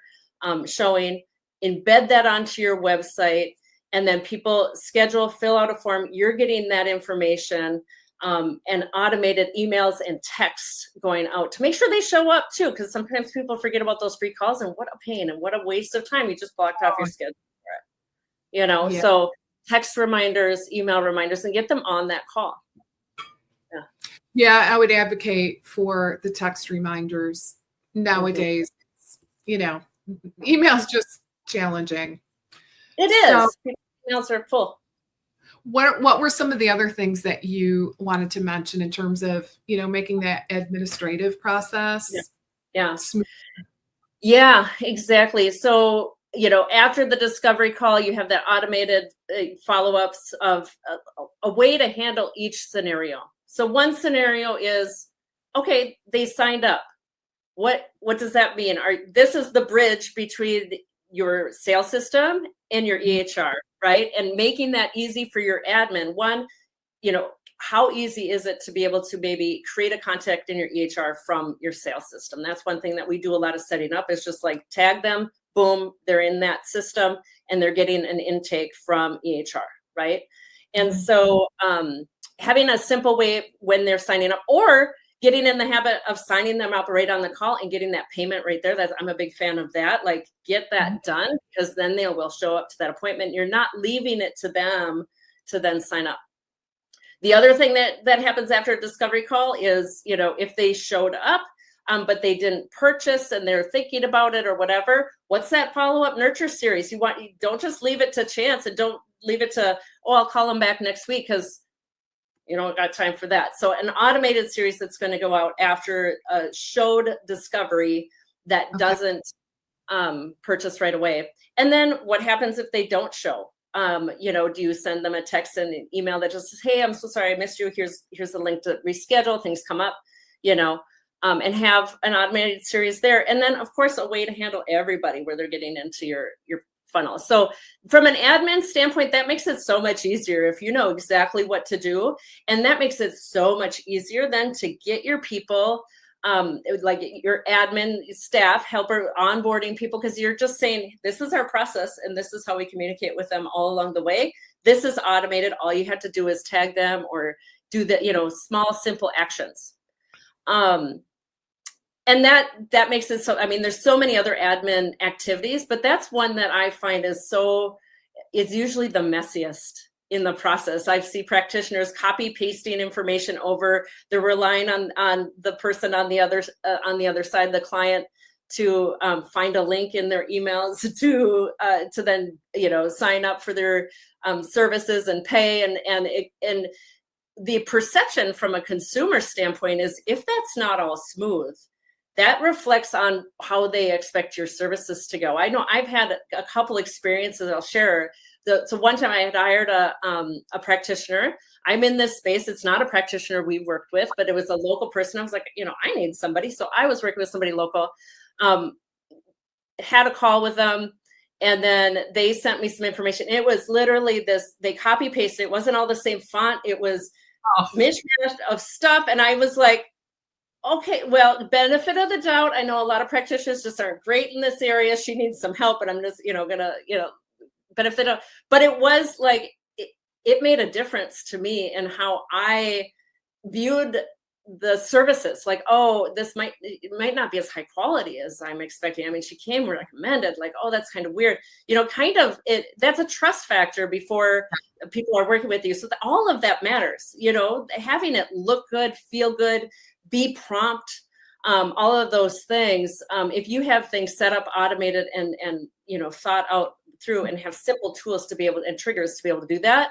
showing, embed that onto your website, and then people schedule, fill out a form, you're getting that information, and automated emails and texts going out to make sure they show up too, because sometimes people forget about those free calls, and what a pain and what a waste of time. You just blocked off your schedule for it. Yeah. So text reminders, email reminders, and get them on that call. Yeah, I would advocate for the text reminders nowadays. Email's just challenging. It is. Emails are full. What were some of the other things that you wanted to mention in terms of, making that administrative process? Yeah. Smooth? Yeah, exactly. So, after the discovery call, you have that automated follow-ups of a way to handle each scenario. So one scenario is, okay, they signed up. What does that mean? This is the bridge between your sales system and your EHR, right? And making that easy for your admin. One, how easy is it to be able to maybe create a contact in your EHR from your sales system? That's one thing that we do a lot of setting up, is just like tag them, boom, they're in that system and they're getting an intake from EHR, right? And so having a simple way when they're signing up, or getting in the habit of signing them up right on the call and getting that payment right there. I'm a big fan of that. Like, get that done, because then they will show up to that appointment. You're not leaving it to them to then sign up. The other thing that happens after a discovery call is, if they showed up, but they didn't purchase and they're thinking about it or whatever. What's that follow-up nurture series? You don't just leave it to chance, and don't leave it to, oh, I'll call them back next week because you don't got time for that. So an automated series that's going to go out after a showed discovery that doesn't purchase right away. And then what happens if they don't show? Do you send them a text and an email that just says, hey, I'm so sorry I missed you. Here's the link to reschedule. Things come up, and have an automated series there. And then, of course, a way to handle everybody where they're getting into your funnel. So from an admin standpoint, that makes it so much easier if you know exactly what to do. And that makes it so much easier then to get your people, like your admin staff, helper, onboarding people, because you're just saying, this is our process and this is how we communicate with them all along the way. This is automated. All you have to do is tag them or do the, small, simple actions. And that makes it so, there's so many other admin activities, but that's one that I find is usually the messiest in the process. I see practitioners copy pasting information over. They're relying on the person on the other side, the client, to find a link in their emails to then sign up for their services and pay. And the perception from a consumer standpoint is, if that's not all smooth, that reflects on how they expect your services to go. I know I've had a couple experiences I'll share. So one time I had hired a practitioner. I'm in this space. It's not a practitioner we worked with, but it was a local person. I was like, I need somebody. So I was working with somebody local, had a call with them, and then they sent me some information. It was literally they copy pasted. It wasn't all the same font. It was mishmash of stuff. And I was like, okay, well, benefit of the doubt. I know a lot of practitioners just aren't great in this area. She needs some help, and I'm just, gonna, benefit of, but it was like, it made a difference to me in how I viewed the services. Like, oh, it might not be as high quality as I'm expecting. She came recommended, like, oh, that's kind of weird. That's a trust factor before people are working with you. So all of that matters, having it look good, feel good, be prompt, all of those things. If you have things set up, automated, and thought out through, and have simple tools to be able, and triggers to be able to do that,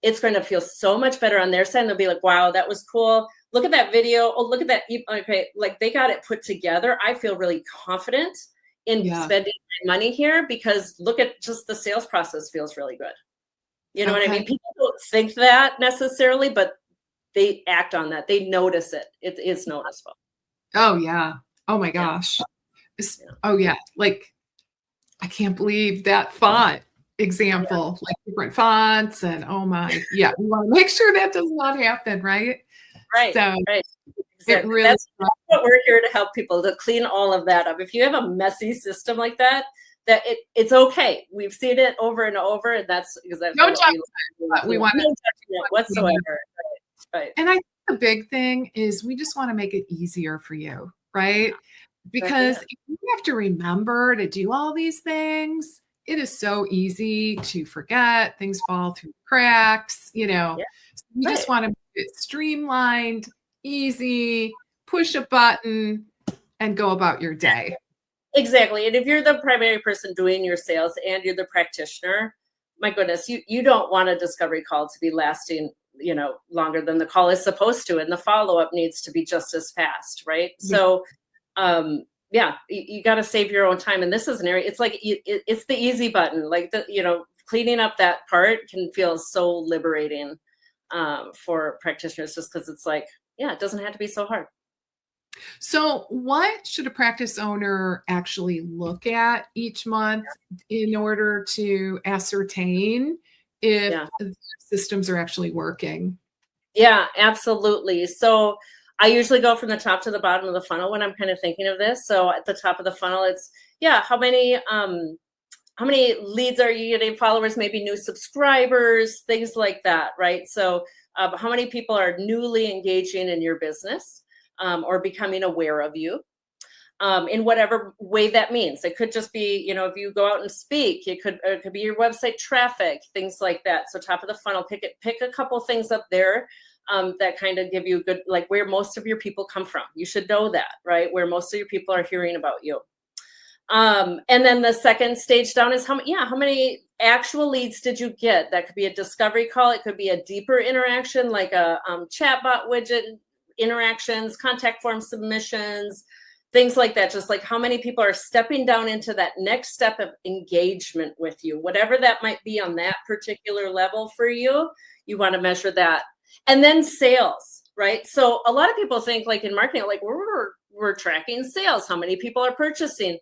it's going to feel so much better on their side. And they'll be like, wow, that was cool. Look at that video. Oh, look at that. Okay, like they got it put together. I feel really confident in spending my money here, because look at just the sales process feels really good. You know what I mean? People don't think that necessarily, but they act on that. They notice it. It is noticeable. Oh yeah. Oh my gosh. Yeah. Oh yeah. Like, I can't believe that font example, like different fonts, and oh my, yeah. We want to make sure that does not happen, right? Right. So right. Exactly. It really That's what we're here to help people, to clean all of that up. If you have a messy system like that it's okay. We've seen it over and over, and that's exactly no judgment. We want no judgment whatsoever. Right. And I think the big thing is we just want to make it easier for you, right? Because if you have to remember to do all these things, it is so easy to forget. Things fall through the cracks, So we just want to make it streamlined, easy, push a button, and go about your day. Exactly. And if you're the primary person doing your sales and you're the practitioner, my goodness, you don't want a discovery call to be lasting, longer than the call is supposed to. And the follow-up needs to be just as fast, right? Yeah. So, you got to save your own time. And this is an area, it's like, it's the easy button. Like, cleaning up that part can feel so liberating for practitioners, just because it's like, it doesn't have to be so hard. So what should a practice owner actually look at each month in order to ascertain if the systems are actually working? Yeah, absolutely. So I usually go from the top to the bottom of the funnel when I'm kind of thinking of this. So at the top of the funnel, it's, how many leads are you getting, followers, maybe new subscribers, things like that, right? So how many people are newly engaging in your business? Or becoming aware of you in whatever way that means. It could just be, if you go out and speak, it could be your website traffic, things like that. So top of the funnel, pick a couple things up there that kind of give you good, like where most of your people come from. You should know that, right? Where most of your people are hearing about you. And then the second stage down is how many actual leads did you get? That could be a discovery call. It could be a deeper interaction, like a chatbot widget interactions, contact form submissions, things like that. Just like how many people are stepping down into that next step of engagement with you, whatever that might be on that particular level for you, you want to measure that. And then sales, right? So a lot of people think like in marketing, like we're tracking sales, how many people are purchasing.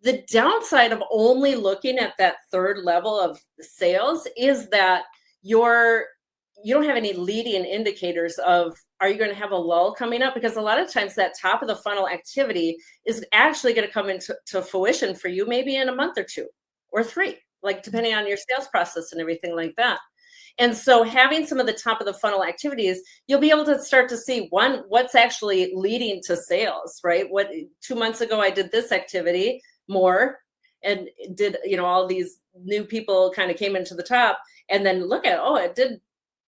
The downside of only looking at that third level of sales is that you don't have any leading indicators of, are you going to have a lull coming up? Because a lot of times that top of the funnel activity is actually going to come into fruition for you maybe in a month or 2 or 3, like depending on your sales process and everything like that. And so having some of the top of the funnel activities, you'll be able to start to see what's actually leading to sales, right? 2 months ago, I did this activity more and did, all these new people kind of came into the top, and then look at,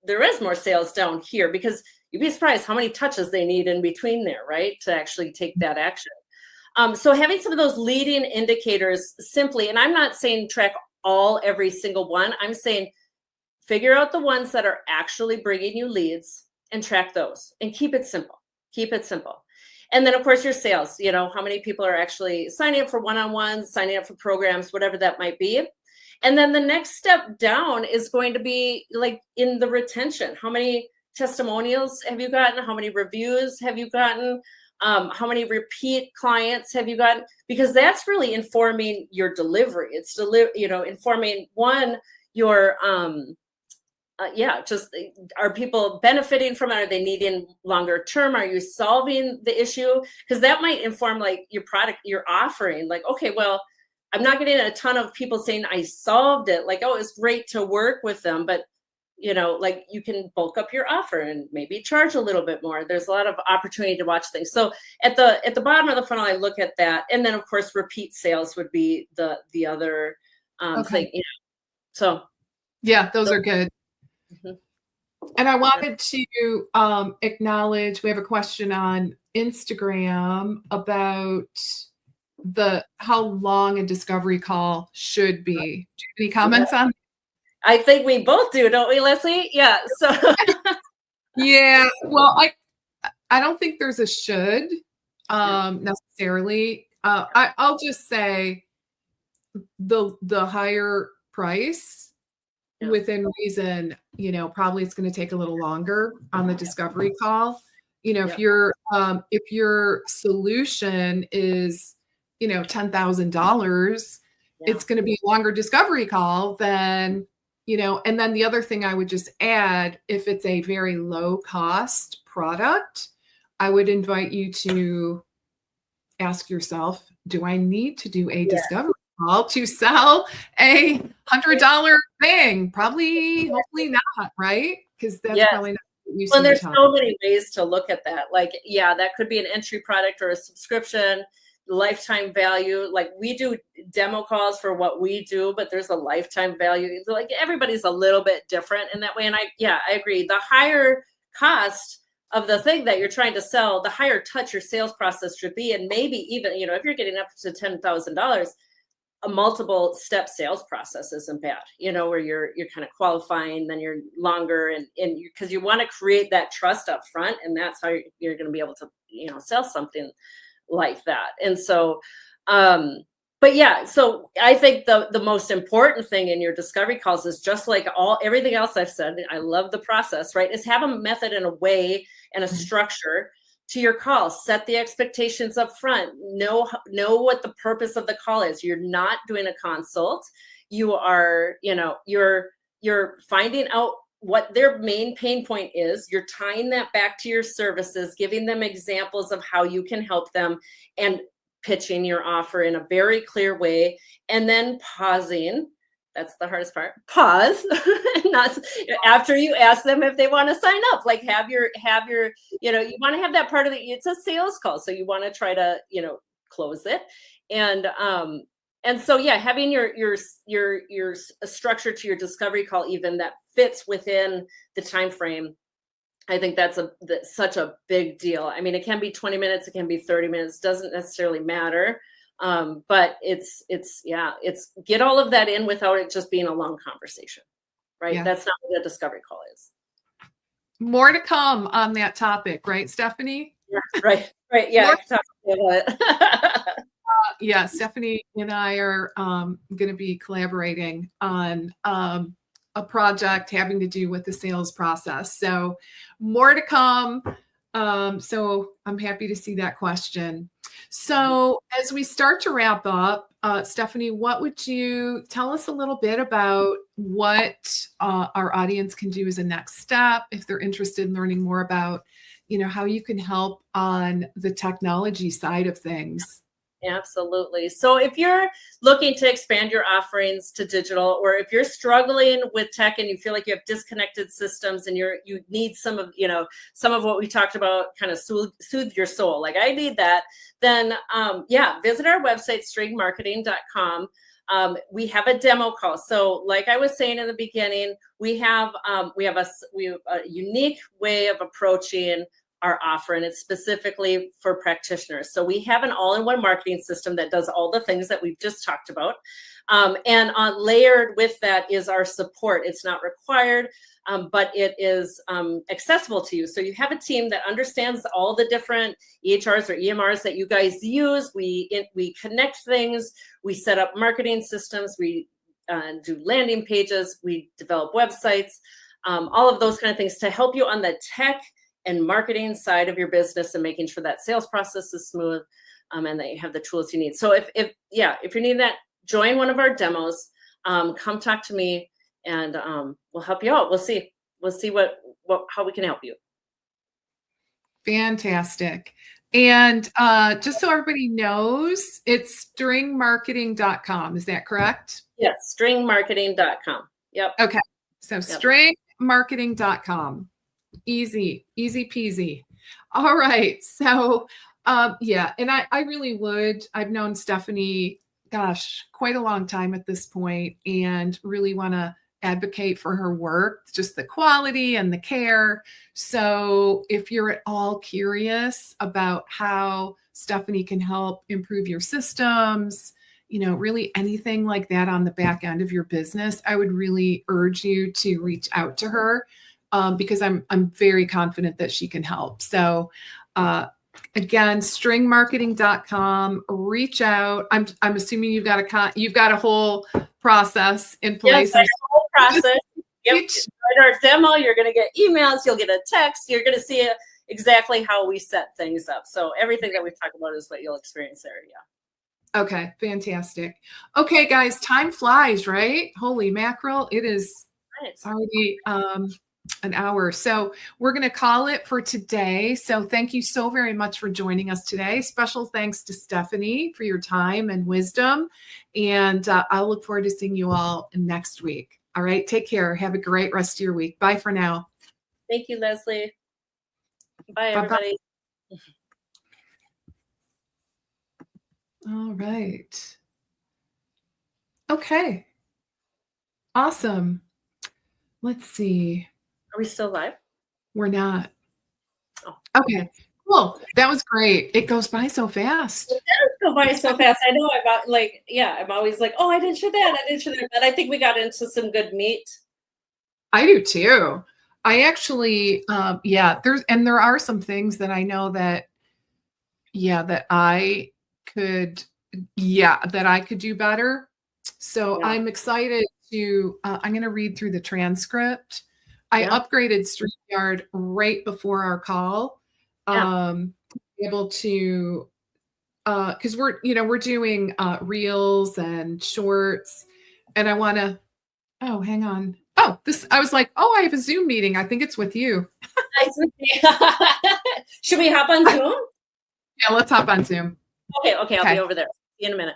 there is more sales down here, because you'd be surprised how many touches they need in between there, right? To actually take that action. So having some of those leading indicators simply, and I'm not saying track every single one, I'm saying figure out the ones that are actually bringing you leads and track those and keep it simple. And then, of course, your sales, how many people are actually signing up for one-on-ones, signing up for programs, whatever that might be. And then the next step down is going to be like in the retention. How many testimonials have you gotten? How many reviews have you gotten? How many repeat clients have you gotten? Because that's really informing your delivery. It's informing your just are people benefiting from it? Are they needing longer term? Are you solving the issue? Because that might inform like your product, your offering. Like, okay, well, I'm not getting a ton of people saying I solved it. Like, oh, it's great to work with them, but like you can bulk up your offer and maybe charge a little bit more. There's a lot of opportunity to watch things. So at the bottom of the funnel, I look at that, and then of course repeat sales would be the other thing. So yeah, those are good. Mm-hmm. And I wanted to acknowledge, we have a question on Instagram about how long a discovery call should be. Do you have any comments on that? I think we both do, don't we, Leslie? Yeah. So yeah. Well, I don't think there's a should necessarily. I'll just say the higher price, within reason, probably it's going to take a little longer on the discovery call. If your solution is, $10,000, it's going to be a longer discovery call than, and then the other thing I would just add, if it's a very low cost product, I would invite you to ask yourself, do I need to do a discovery call to sell a $100 thing? Hopefully not, right? Because that's probably not what you see. Well, there's so many ways to look at that. Like, that could be an entry product or a subscription, lifetime value. Like we do demo calls for what we do, but there's a lifetime value. Like everybody's a little bit different in that way. And I agree. The higher cost of the thing that you're trying to sell, the higher touch your sales process should be. And maybe even, if you're getting up to $10,000, a multiple step sales process isn't bad, where you're kind of qualifying, then you're longer and because you want to create that trust up front, and that's how you're going to be able to, sell something like that. And so, so I think the most important thing in your discovery calls is just like everything else I've said, I love the process, right? Is have a method and a way and a structure to your call. Set the expectations up front. Know what the purpose of the call is. You're not doing a consult. You are, you're finding out what their main pain point is. You're tying that back to your services, giving them examples of how you can help them, and pitching your offer in a very clear way, and then pausing. That's the hardest part. Pause. Not after you ask them if they want to sign up. Like have your, you want to have that part of it's a sales call. So you want to try to, close it. And so, having your structure to your discovery call, even that fits within the time frame, I think that's such a big deal. I mean, it can be 20 minutes, it can be 30 minutes, doesn't necessarily matter. But it's get all of that in without it just being a long conversation, right? Yeah. That's not what a discovery call is. More to come on that topic, right, Stephanie? Yeah, right. Yeah. Talk about it. Yeah, Stephanie and I are going to be collaborating on a project having to do with the sales process. So more to come. So I'm happy to see that question. So as we start to wrap up, Stephanie, what would you tell us a little bit about what our audience can do as a next step if they're interested in learning more about, how you can help on the technology side of things? Absolutely. So if you're looking to expand your offerings to digital, or if you're struggling with tech and you feel like you have disconnected systems and you need some of what we talked about, kind of soothe your soul, like I need that, then visit our website, streammarketing.com. We have a demo call. So like I was saying in the beginning, we have a unique way of approaching our offer, and it's specifically for practitioners. So we have an all-in-one marketing system that does all the things that we've just talked about. And layered with that is our support. It's not required, but it is accessible to you. So you have a team that understands all the different EHRs or EMRs that you guys use. We connect things. We set up marketing systems. We do landing pages. We develop websites, all of those kind of things to help you on the tech and marketing side of your business and making sure that sales process is smooth, and that you have the tools you need. So if you're needing that, join one of our demos, come talk to me, and we'll help you out. We'll see how we can help you. Fantastic. And just so everybody knows, it's stringmarketing.com. Is that correct? Yes, stringmarketing.com. Yep. Okay. So stringmarketing.com. Easy peasy. All right. So, and I really would. I've known Stephanie, quite a long time at this point, and really want to advocate for her work, just the quality and the care. So if you're at all curious about how Stephanie can help improve your systems, really anything like that on the back end of your business, I would really urge you to reach out to her. Because I'm very confident that she can help. So again, stringmarketing.com, reach out. I'm assuming you've got a whole process in place. Yes, a whole process. Yep. In our demo, you're going to get emails, you'll get a text, you're going to see exactly how we set things up. So everything that we've talked about is what you'll experience there. Yeah. Okay, fantastic. Okay, guys, time flies, right? Holy mackerel. It is already an hour. So we're going to call it for today. So thank you so very much for joining us today. Special thanks to Stephanie for your time and wisdom. And I'll look forward to seeing you all next week. All right. Take care. Have a great rest of your week. Bye for now. Thank you, Leslie. Bye, everybody. All right. Okay. Awesome. Let's see. Are we still live? We're not. Oh. Okay, cool. That was great. It goes by so fast. It does go by so fast. I know. I'm always like, oh, I didn't share that. But I think we got into some good meat. I do too. I actually, there are some things that I know that I could do better. So I'm excited to, I'm going to read through the transcript. I upgraded StreamYard right before our call, able to, because we're doing reels and shorts, and I want to. Oh, hang on. Oh, I was like, oh, I have a Zoom meeting. I think it's with you. Nice with you. Should we hop on Zoom? Yeah, let's hop on Zoom. Okay. I'll be over there. See you in a minute.